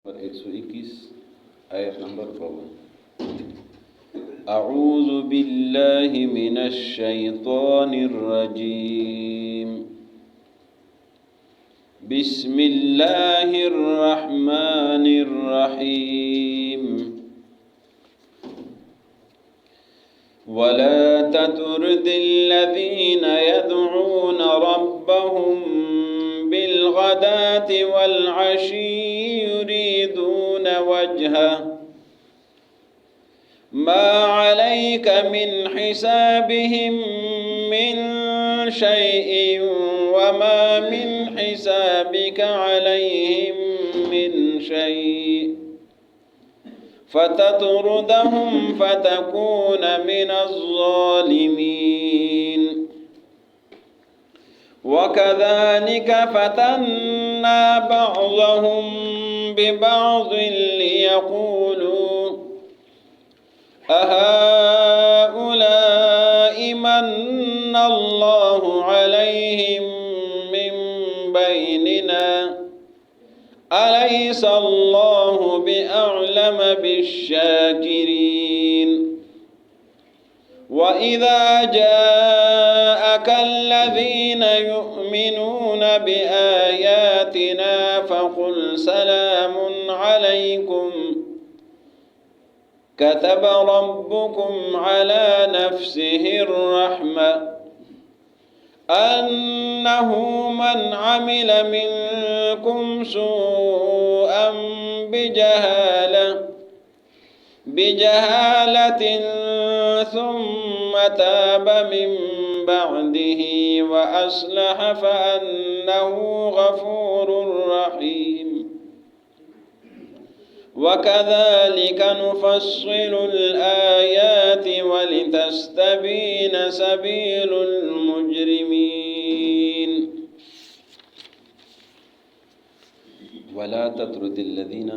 121 آیت نمبر 52۔ اعوذ باللہ من الشیطان الرجیم، بسم اللہ الرحمن الرحیم۔ ولا تطرد الذین يدعون ربهم بالغداة والعشی يريدون وجهه ما عليك من حسابهم من شيء وما من حسابك عليهم من شيء فتطردهم فتكون من الظالمين۔ وكذلك فتنا بعضهم ببعض ليقولوا أهؤلاء من الله عليهم من بيننا أليس الله بأعلم بالشاكرين۔ وإذا جاءك الذين يؤمنون بآياتنا فقل سلام عليكم كتب ربكم على نفسه الرحمة أنه من عمل منكم سوءا بجهالة ثم تاب من بعده وأصلح فأنه غفور رحيم۔ وكذلك نفصل الآيات ولتستبين سبيل المجرمين۔ ولا تطرد الذين،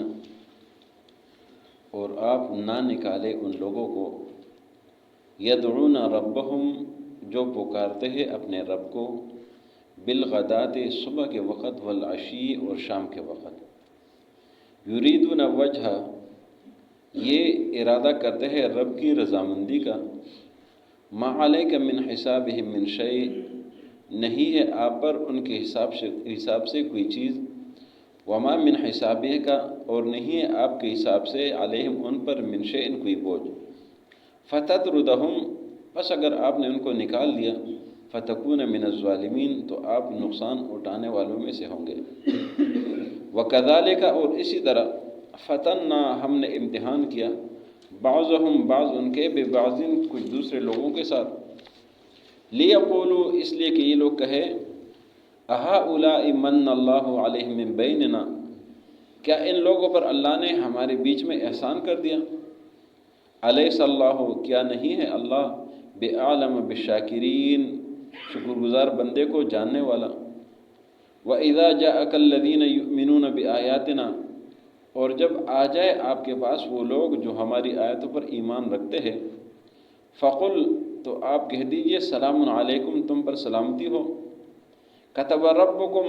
اور آپ نہ نکالے ان لوگوں کو، یدعون ربہم، جو پکارتے ہیں اپنے رب کو، بالغداۃ، صبح کے وقت، والعشی، اور شام کے وقت، یریدون وجہ، یہ ارادہ کرتے ہیں رب کی رضامندی کا، ما علیک من حسابہم من شیء، نہیں ہے آپ پر ان کے حساب سے کوئی چیز، وما من حسابہ کا، اور نہیں ہے آپ کے حساب سے، علیہم ان پر، من شیء کوئی بوجھ، فتطردہم، پس اگر آپ نے ان کو نکال دیا، فتکون من الظالمین، تو آپ نقصان اٹھانے والوں میں سے ہوں گے۔ وکذالک، اور اسی طرح، فتنا، ہم نے امتحان کیا، بعضہم، بعض ان کے، ببعضٍ، کچھ دوسرے لوگوں کے ساتھ، لیقولوا، اس لیے کہ یہ لوگ کہے، اہؤلاء من اللہ علیہم من بیننا، کیا ان لوگوں پر اللہ نے ہمارے بیچ میں احسان کر دیا، الیس اللہ، کیا نہیں ہے اللہ، بأعلم بالشاکرین، شکر گزار بندے کو جاننے والا۔ وَإِذَا جَاءَكَ الَّذِينَ يُؤْمِنُونَ بِآيَاتِنَا، اور جب آ جائے آپ کے پاس وہ لوگ جو ہماری آیتوں پر ایمان رکھتے ہیں، فَقُلْ، تو آپ کہہ دیجئے، سلام علیکم، تم پر سلامتی ہو، کتب ربکم،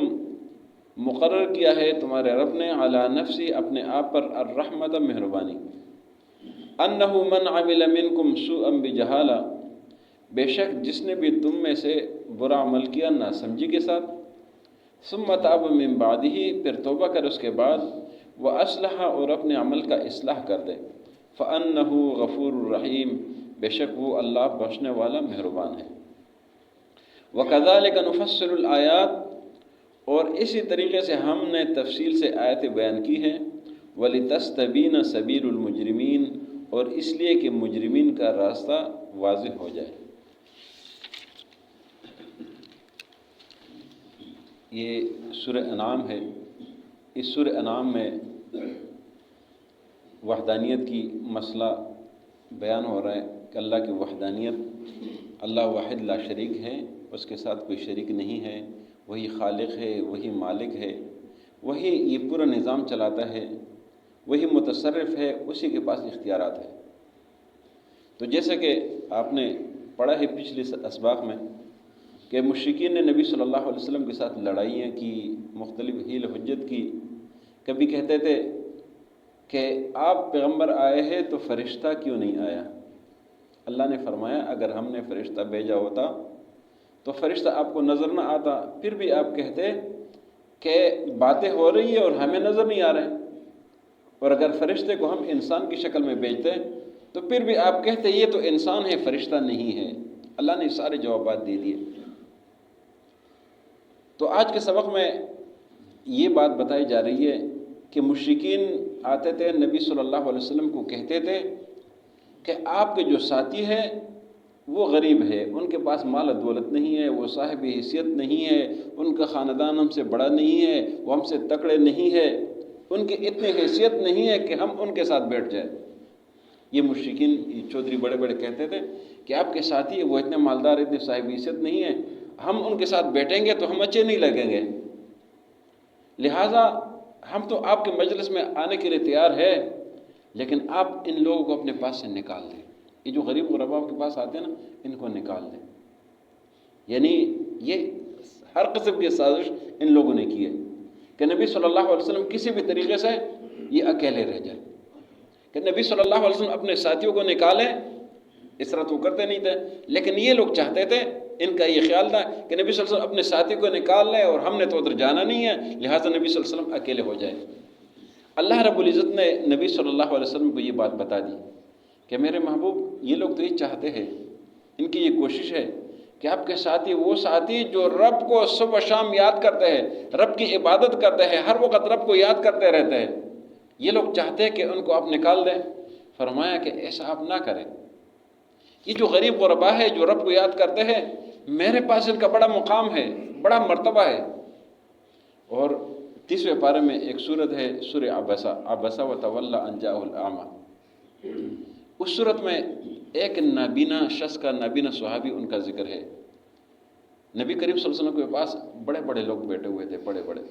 مقرر کیا ہے تمہارے رب نے، علی نفسی، اپنے آپ پر، الرحمت، مہربانی، انہ من عمل منکم سوءا بجہالہ، بے شک جس نے بھی تم میں سے برا عمل کیا ناسمجھی کے ساتھ، ثم تاب من بعدہ، پھر توبہ کر اس کے بعد، واصلح، اور اپنے عمل کا اصلاح کر دے، فانہ غفور الرحیم، بے شک وہ اللہ بخشنے والا مہربان ہے۔ وکذالک نفصل الآیات، اور اسی طریقے سے ہم نے تفصیل سے آیتیں بیان کی ہیں، ولتستبین سبیل المجرمین، اور اس لیے کہ مجرمین کا راستہ واضح ہو جائے۔ یہ سورہ انعام ہے۔ اس سورہ انعام میں وحدانیت کی مسئلہ بیان ہو رہا ہے کہ اللہ کی وحدانیت، اللہ واحد لا شریک ہے، اس کے ساتھ کوئی شریک نہیں ہے، وہی خالق ہے، وہی مالک ہے، وہی یہ پورا نظام چلاتا ہے، وہی متصرف ہے، اسی کے پاس اختیارات ہے۔ تو جیسا کہ آپ نے پڑھا ہے پچھلے اسباق میں کہ مشرکین نے نبی صلی اللہ علیہ وسلم کے ساتھ لڑائیاں کی، مختلف حیل حجت کی، کبھی کہتے تھے کہ آپ پیغمبر آئے ہیں تو فرشتہ کیوں نہیں آیا؟ اللہ نے فرمایا اگر ہم نے فرشتہ بھیجا ہوتا تو فرشتہ آپ کو نظر نہ آتا، پھر بھی آپ کہتے کہ باتیں ہو رہی ہے اور ہمیں نظر نہیں آ رہے، اور اگر فرشتے کو ہم انسان کی شکل میں بھیجتے تو پھر بھی آپ کہتے یہ تو انسان ہے، فرشتہ نہیں ہے۔ اللہ نے سارے جوابات دے دیے۔ تو آج کے سبق میں یہ بات بتائی جا رہی ہے کہ مشرکین آتے تھے نبی صلی اللہ علیہ وسلم کو کہتے تھے کہ آپ کے جو ساتھی ہیں وہ غریب ہے، ان کے پاس مال و دولت نہیں ہے، وہ صاحب حیثیت نہیں ہے، ان کا خاندان ہم سے بڑا نہیں ہے، وہ ہم سے تکڑے نہیں ہے، ان کی اتنی حیثیت نہیں ہے کہ ہم ان کے ساتھ بیٹھ جائیں۔ یہ مشرکین چودھری بڑے بڑے کہتے تھے کہ آپ کے ساتھی وہ اتنے مالدار، اتنے صاحب حیثیت نہیں ہے، ہم ان کے ساتھ بیٹھیں گے تو ہم اچھے نہیں لگیں گے، لہٰذا ہم تو آپ کے مجلس میں آنے کے لیے تیار ہے، لیکن آپ ان لوگوں کو اپنے پاس سے نکال دیں۔ یہ جو غریب غربا کے پاس آتے ہیں نا، ان کو نکال دیں۔ یعنی یہ ہر قسم کی سازش ان لوگوں نے کی ہے کہ نبی صلی اللہ علیہ وسلم کسی بھی طریقے سے یہ اکیلے رہ جائیں، کہ نبی صلی اللہ علیہ وسلم اپنے ساتھیوں کو نکالیں۔ اس طرح تو کرتے نہیں تھے، لیکن یہ لوگ چاہتے تھے، ان کا یہ خیال تھا کہ نبی صلی اللہ علیہ وسلم اپنے ساتھی کو نکال لیں اور ہم نے تو ادھر جانا نہیں ہے، لہٰذا نبی صلی اللہ علیہ وسلم اکیلے ہو جائے۔ اللہ رب العزت نے نبی صلی اللہ علیہ وسلم کو یہ بات بتا دی کہ میرے محبوب یہ لوگ تو یہ چاہتے ہیں، ان کی یہ کوشش ہے کہ آپ کے ساتھی وہ ساتھی جو رب کو صبح و شام یاد کرتے ہیں، رب کی عبادت کرتے ہیں، ہر وقت رب کو یاد کرتے رہتے ہیں، یہ لوگ چاہتے ہیں کہ ان کو آپ نکال دیں۔ فرمایا کہ ایسا آپ نہ کریں، یہ جو غریب غربا ہے جو رب کو یاد کرتے ہیں، میرے پاس ان کا بڑا مقام ہے، بڑا مرتبہ ہے۔ اور 30ویں پارے میں ایک سورت ہے سورہ عبسہ وتولی ان جاءہ الاعمی، اس سورت میں ایک نابینا شخص کا، نابینا صحابی ان کا ذکر ہے۔ نبی کریم صلی اللہ علیہ وسلم کے پاس بڑے بڑے لوگ بیٹھے ہوئے تھے، بڑے بڑے،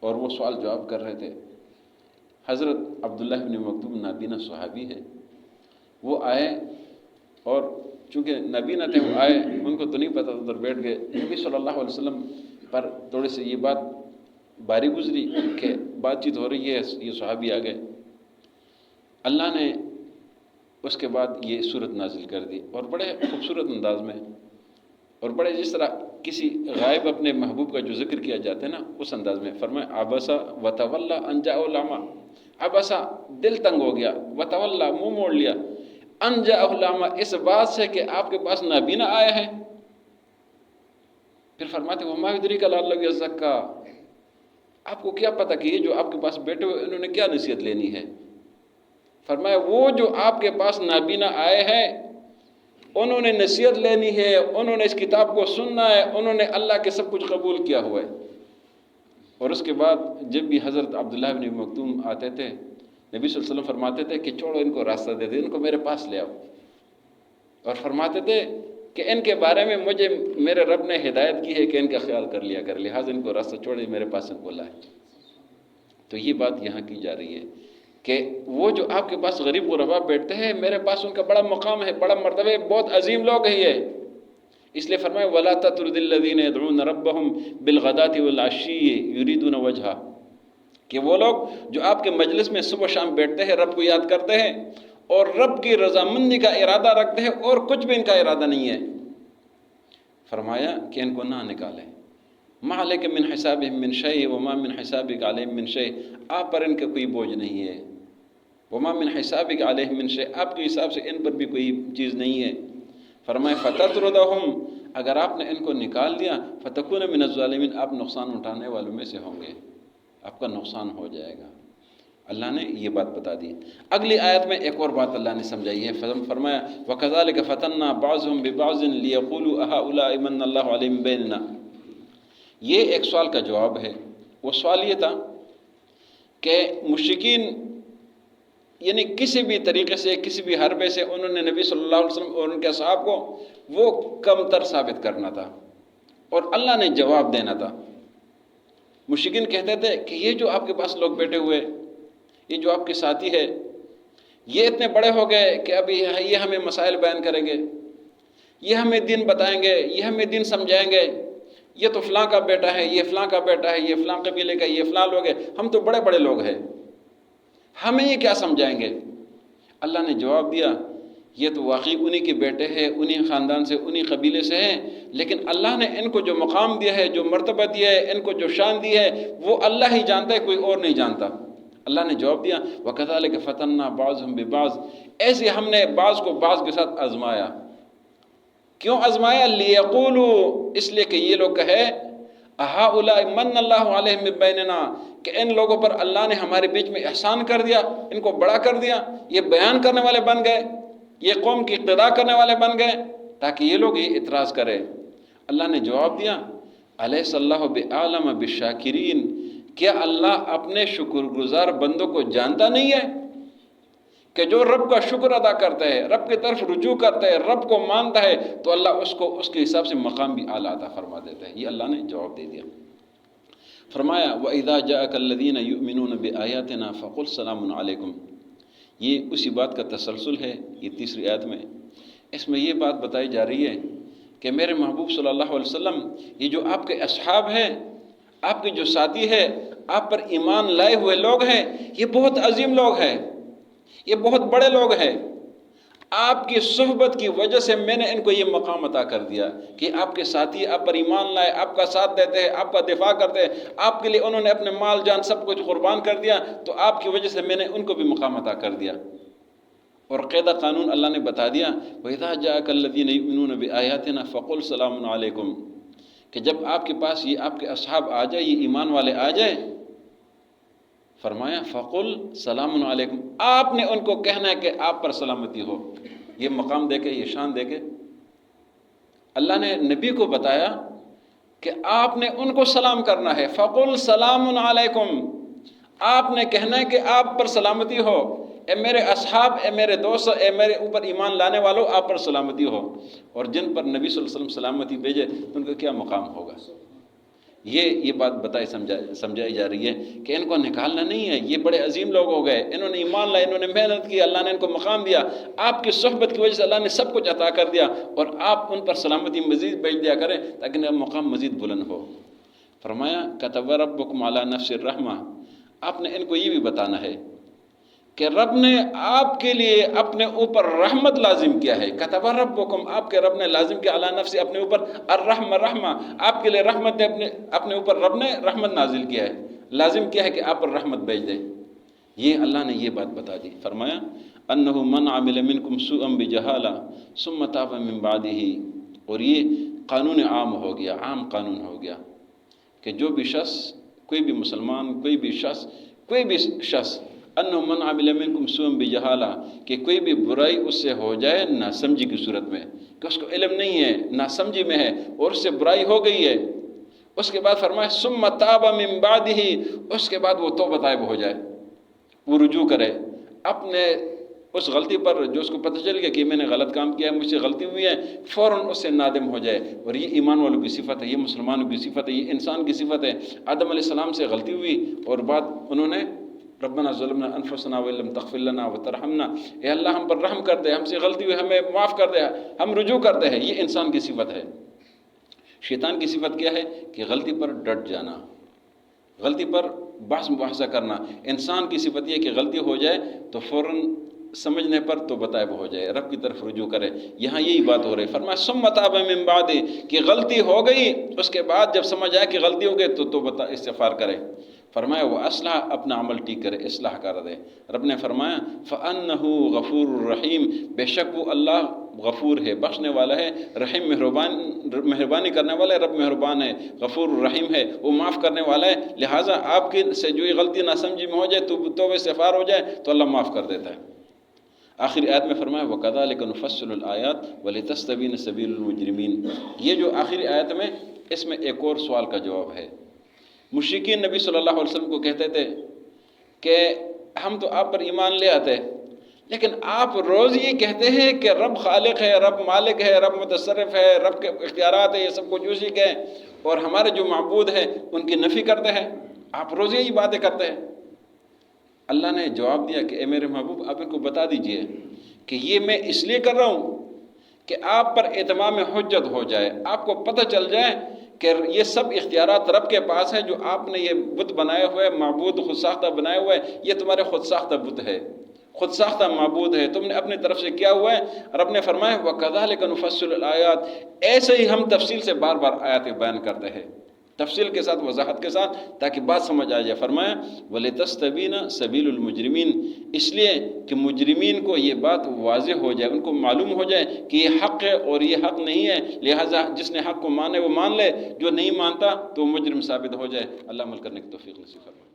اور وہ سوال جواب کر رہے تھے۔ حضرت عبداللہ بن مکتوم نابینا صحابی ہے، وہ آئے، اور چونکہ نابینا تھے وہ آئے، ان کو تو نہیں پتہ، ادھر بیٹھ گئے۔ نبی صلی اللہ علیہ وسلم پر تھوڑے سے یہ بات باری گزری کہ بات چیت ہو رہی ہے، یہ صحابی آ گئے۔ اللہ نے اس کے بعد یہ صورت نازل کر دی، اور بڑے خوبصورت انداز میں، اور بڑے جس طرح کسی غائب اپنے محبوب کا جو ذکر کیا جاتا ہے نا، اس انداز میں فرمایا عبسہ وتولی ان جاءہ الاعمی۔ عبسہ دل تنگ ہو گیا، وتولی منہ موڑ لیا، ان جاءہ الاعمی اس بات سے کہ آپ کے پاس نابینا آیا ہے۔ پھر فرماتے وما یدریک لعلہ یزکیٰ، آپ کو کیا پتہ کہ یہ جو آپ کے پاس بیٹھے ہوئے انہوں نے کیا نصیحت لینی ہے۔ فرمایا وہ جو آپ کے پاس نابینا آئے ہیں انہوں نے نصیحت لینی ہے، انہوں نے اس کتاب کو سننا ہے، انہوں نے اللہ کے سب کچھ قبول کیا ہوا ہے۔ اور اس کے بعد جب بھی حضرت عبداللہ بن مکتوم آتے تھے، نبی صلی اللہ علیہ وسلم فرماتے تھے کہ چھوڑو ان کو راستہ دے دے، ان کو میرے پاس لے آؤ، اور فرماتے تھے کہ ان کے بارے میں مجھے میرے رب نے ہدایت کی ہے کہ ان کا خیال کر لیا کر، لہٰذا ان کو راستہ چھوڑے، میرے پاس ان کو لائے۔ تو یہ بات یہاں کی جا رہی ہے کہ وہ جو آپ کے پاس غریب غربا بیٹھتے ہیں، میرے پاس ان کا بڑا مقام ہے، بڑا مرتبہ ہے، بہت عظیم لوگ ہیں یہ۔ اس لیے فرمایا وَلَا تَطْرُدِ الَّذِينَ يَدْعُونَ رَبَّهُمْ بِالْغَدَاةِ وَالْعَشِيِّ يُرِيدُونَ وَجْهَهُ، کہ وہ لوگ جو آپ کے مجلس میں صبح شام بیٹھتے ہیں، رب کو یاد کرتے ہیں اور رب کی رضامندی کا ارادہ رکھتے ہیں، اور کچھ بھی ان کا ارادہ نہیں ہے، فرمایا کہ ان کو نہ نکالیں۔ مَا عَلَيْكَ مِنْ حِسَابِهِمْ مِنْ شَيْءٍ وَمَا مِنْ حِسَابِكَ عَلَيْهِمْ مِنْ شَيْءٍ، آپ پر ان کا کوئی بوجھ نہیں ہے۔ وَمَا مِنْ حِسَابِكَ عَلَيْهِمْ مِنْ شَيْءٍ، آپ کے حساب سے ان پر بھی کوئی چیز نہیں ہے۔ فرمایا فَتَطْرُدَهُمْ، اگر آپ نے ان کو نکال دیا، فَتَكُونَ مِنَ الظَّالِمِينَ، آپ نقصان اٹھانے والوں میں سے ہوں گے، آپ کا نقصان ہو جائے گا۔ اللہ نے یہ بات بتا دی۔ اگلی آیت میں ایک اور بات اللہ نے سمجھائی ہے، فرمایا وَكَذَلِكَ فَتَنَّا بَعْضُهُمْ بِبَعْضٍ لِيَقُولُوا أَهَؤُلَاءِ مَنَّ اللَّهُ عَلَيْهِمْ بَيْنَنَا۔ یہ ایک سوال کا جواب ہے۔ وہ سوال یہ تھا کہ مشرکین یعنی کسی بھی طریقے سے، کسی بھی حربے سے انہوں نے نبی صلی اللہ علیہ وسلم اور ان کے اصحاب کو وہ کم تر ثابت کرنا تھا، اور اللہ نے جواب دینا تھا۔ مشرکین کہتے تھے کہ یہ جو آپ کے پاس لوگ بیٹھے ہوئے، یہ جو آپ کے ساتھی ہے، یہ اتنے بڑے ہو گئے کہ ابھی یہ ہمیں مسائل بیان کریں گے، یہ ہمیں دین بتائیں گے، یہ ہمیں دین سمجھائیں گے، یہ تو فلاں کا بیٹا ہے، یہ فلاں کا بیٹا ہے، یہ فلاں قبیلے کا، یہ فلاں لوگ ہیں، ہم تو بڑے بڑے لوگ ہیں، ہمیں یہ کیا سمجھائیں گے؟ اللہ نے جواب دیا یہ تو واقعی انہی کے بیٹے ہیں، انہی خاندان سے، انہی قبیلے سے ہیں، لیکن اللہ نے ان کو جو مقام دیا ہے، جو مرتبہ دیا ہے، ان کو جو شان دی ہے، وہ اللہ ہی جانتا ہے، کوئی اور نہیں جانتا۔ اللہ نے جواب دیا وَكَذَلِكَ فَتَنَّا بَعْضُهُمْ بِبَعْضٍ، ایسے ہم نے بعض کو بعض کے ساتھ آزمایا۔ کیوں آزمایا؟ لِيَقُولُوا، اس لیے کہ یہ لوگ کہے أَهَؤُلَاءِ مَنَّ اللَّهُ عَلَيْهِمْ مِن بَيْنِنَا، کہ ان لوگوں پر اللہ نے ہمارے بیچ میں احسان کر دیا، ان کو بڑا کر دیا، یہ بیان کرنے والے بن گئے، یہ قوم کی اقتدا کرنے والے بن گئے، تاکہ یہ لوگ یہ اعتراض کرے۔ اللہ نے جواب دیا أَلَيْسَ اللَّهُ بِأَعْلَمَ بِالشَّاكِرِينَ، کیا اللہ اپنے شکر گزار بندوں کو جانتا نہیں ہے کہ جو رب کا شکر ادا کرتا ہے، رب کی طرف رجوع کرتا ہے، رب کو مانتا ہے، تو اللہ اس کو اس کے حساب سے مقام بھی اعلیٰ عطا فرما دیتا ہے۔ یہ اللہ نے جواب دے دیا۔ فرمایا وَإِذَا جَاءَكَ الَّذِينَ يُؤْمِنُونَ بِآيَاتِنَا فَقُلْ سَلَامٌ عَلَيْكُمْ، یہ اسی بات کا تسلسل ہے۔ یہ تیسری آیت میں اس میں یہ بات بتائی جا رہی ہے کہ میرے محبوب صلی اللہ علیہ وسلم، یہ جو آپ کے اصحاب ہیں، آپ کے جو ساتھی ہے، آپ پر ایمان لائے ہوئے لوگ ہیں، یہ بہت عظیم لوگ ہیں، یہ بہت بڑے لوگ ہیں۔ آپ کی صحبت کی وجہ سے میں نے ان کو یہ مقام عطا کر دیا کہ آپ کے ساتھی آپ پر ایمان لائے، آپ کا ساتھ دیتے ہیں، آپ کا دفاع کرتے ہیں، آپ کے لیے انہوں نے اپنے مال جان سب کچھ قربان کر دیا، تو آپ کی وجہ سے میں نے ان کو بھی مقام عطا کر دیا۔ اور قاعدہ قانون اللہ نے بتا دیا وَإِذَا جَاءَكَ الَّذِينَ يُؤْمِنُونَ بِآيَاتِنَا فَقُلْ سَلَامٌ عَلَيْكُمْ، کہ جب آپ کے پاس یہ آپ کے اصحاب آ جائے، یہ ایمان والے آ جائے، فرمایا فَقُلْ سَلَامٌ عَلَيْكُمْ، آپ نے ان کو کہنا ہے کہ آپ پر سلامتی ہو۔ یہ مقام دے کے، یہ شان دے کے اللہ نے نبی کو بتایا کہ آپ نے ان کو سلام کرنا ہے۔ فَقُلْ سَلَامٌ عَلَيْكُمْ، آپ نے کہنا ہے کہ آپ پر سلامتی ہو، اے میرے اصحاب، اے میرے دوست، اے میرے اوپر ایمان لانے والوں، آپ پر سلامتی ہو۔ اور جن پر نبی صلی اللہ علیہ وسلم سلامتی بھیجے تو ان کا کیا مقام ہوگا؟ یہ بات سمجھائی جا رہی ہے کہ ان کو نکالنا نہیں ہے، یہ بڑے عظیم لوگ ہو گئے، انہوں نے ایمان لائے، انہوں نے محنت کی، اللہ نے ان کو مقام دیا، آپ کی صحبت کی وجہ سے اللہ نے سب کچھ عطا کر دیا، اور آپ ان پر سلامتی مزید بھیج دیا کریں تاکہ ان کا مقام مزید بلند ہو۔ فرمایا كَتَبَ رَبُّكُمْ عَلَى نَفْسِ الرَّحْمَةِ، آپ نے ان کو یہ بھی بتانا ہے کہ رب نے آپ کے لیے اپنے اوپر رحمت لازم کیا ہے۔ کتب ربکم، آپ کے رب نے لازم کیا، علی نفسی، اپنے اوپر، الرحمہ، رحمہ، آپ کے لیے رحمت ہے، اپنے اوپر رب نے رحمت نازل کیا ہے، لازم کیا ہے کہ آپ پر رحمت بھیج دے۔ یہ اللہ نے یہ بات بتا دی۔ فرمایا انہ من عمل منکم سوءا بجہالہ ثم تاب من بعدہ، اور یہ قانون عام ہو گیا، عام قانون ہو گیا کہ جو بھی شخص، کوئی بھی مسلمان، کوئی بھی شخص انہ من عمل منکم سوءا بجہالہ، کہ کوئی بھی برائی اس سے ہو جائے ناسمجھی کی صورت میں، کہ اس کو علم نہیں ہے، ناسمجھی میں ہے، اور اس سے برائی ہو گئی ہے، اس کے بعد فرمایا ثم تاب من بعدہ، اس کے بعد وہ توبہ طائب ہو جائے، وہ رجوع کرے اپنے اس غلطی پر جو اس کو پتہ چل گیا کہ میں نے غلط کام کیا ہے، مجھ سے غلطی ہوئی ہے، فوراً اس سے نادم ہو جائے۔ اور یہ ایمان والوں کی صفت ہے، یہ مسلمانوں کی صفت ہے، یہ انسان کی صفت ہے۔ آدم علیہ السلام سے غلطی ہوئی اور بعد انہوں نے ربنا ظلمنا انفسنا وان لم تغفر لنا وترحمنا، اے اللہ ہم پر رحم کر دے، ہم سے غلطی ہوئی، ہمیں معاف کر دے، ہم رجوع کرتے ہیں۔ یہ انسان کی صفت ہے۔ شیطان کی صفت کیا ہے؟ کہ غلطی پر ڈٹ جانا، غلطی پر بحث مباحثہ کرنا۔ انسان کی صفت یہ کہ غلطی ہو جائے تو فوراً سمجھنے پر تو طائب ہو جائے، رب کی طرف رجوع کرے۔ یہاں یہی بات ہو رہی ہے۔ فرمایا ثم تاب من بعد، کہ غلطی ہو گئی، اس کے بعد جب سمجھ آئے کہ غلطی ہو گئی تو توبہ استغفار کرے۔ فرمایا وہ اصلاح، اپنا عمل ٹھیک کرے، اصلاح کر دے۔ رب نے فرمایا فَأَنَّهُ غَفُورٌ رَحِيمٌ، بے شک وہ اللہ غفور ہے، بخشنے والا ہے، رحیم مہربانی کرنے والا ہے، رب مہربان ہے، غفور رحیم ہے، وہ معاف کرنے والا ہے۔ لہٰذا آپ کی سے جو یہ غلطی ناسمجھی میں ہو جائے تو توبہ استغفار ہو جائے تو اللہ معاف کر دیتا ہے۔ آخری آیت میں فرمایا وَكَذَلِكَ نُفَصِّلُ الْآيَاتِ وَلِتَسْتَبِينَ سَبِيلُ الْمُجْرِمِينَ۔ یہ جو آخری آیت میں، اس میں ایک اور سوال کا جواب ہے۔ مشرکین نبی صلی اللہ علیہ وسلم کو کہتے تھے کہ ہم تو آپ پر ایمان لے آتے، لیکن آپ روز یہ کہتے ہیں کہ رب خالق ہے، رب مالک ہے، رب متصرف ہے، رب کے اختیارات ہے، یہ سب کچھ اسی کے ہیں، اور ہمارے جو معبود ہیں ان کی نفی کرتے ہیں، آپ روز یہی باتیں کرتے ہیں۔ اللہ نے جواب دیا کہ اے میرے محبوب، آپ ان کو بتا دیجئے کہ یہ میں اس لیے کر رہا ہوں کہ آپ پر اتمام حجت ہو جائے، آپ کو پتہ چل جائے کہ یہ سب اختیارات رب کے پاس ہے. جو آپ نے یہ بت بنائے ہوئے، معبود خود ساختہ بنائے ہوئے، یہ تمہارے خود ساختہ بت ہے، خود ساختہ معبود ہے، تم نے اپنی طرف سے کیا ہوا ہے. رب نے فرمایا وَكَذَلِكَ نُفَصِّلُ الْآيَاتِ، ایسے ہی ہم تفصیل سے بار بار آیات بیان کرتے ہیں، تفصیل کے ساتھ، وضاحت کے ساتھ، تاکہ بات سمجھ آ جائے. فرمایا وَلِتَسْتَبِينَ سَبِيلُ الْمُجْرِمِينَ، اس لیے کہ مجرمین کو یہ بات واضح ہو جائے، ان کو معلوم ہو جائے کہ یہ حق ہے اور یہ حق نہیں ہے. لہٰذا جس نے حق کو مانے وہ مان لے، جو نہیں مانتا تو وہ مجرم ثابت ہو جائے. اللہ عمل کرنے کی توفیق نصیب فرمائے.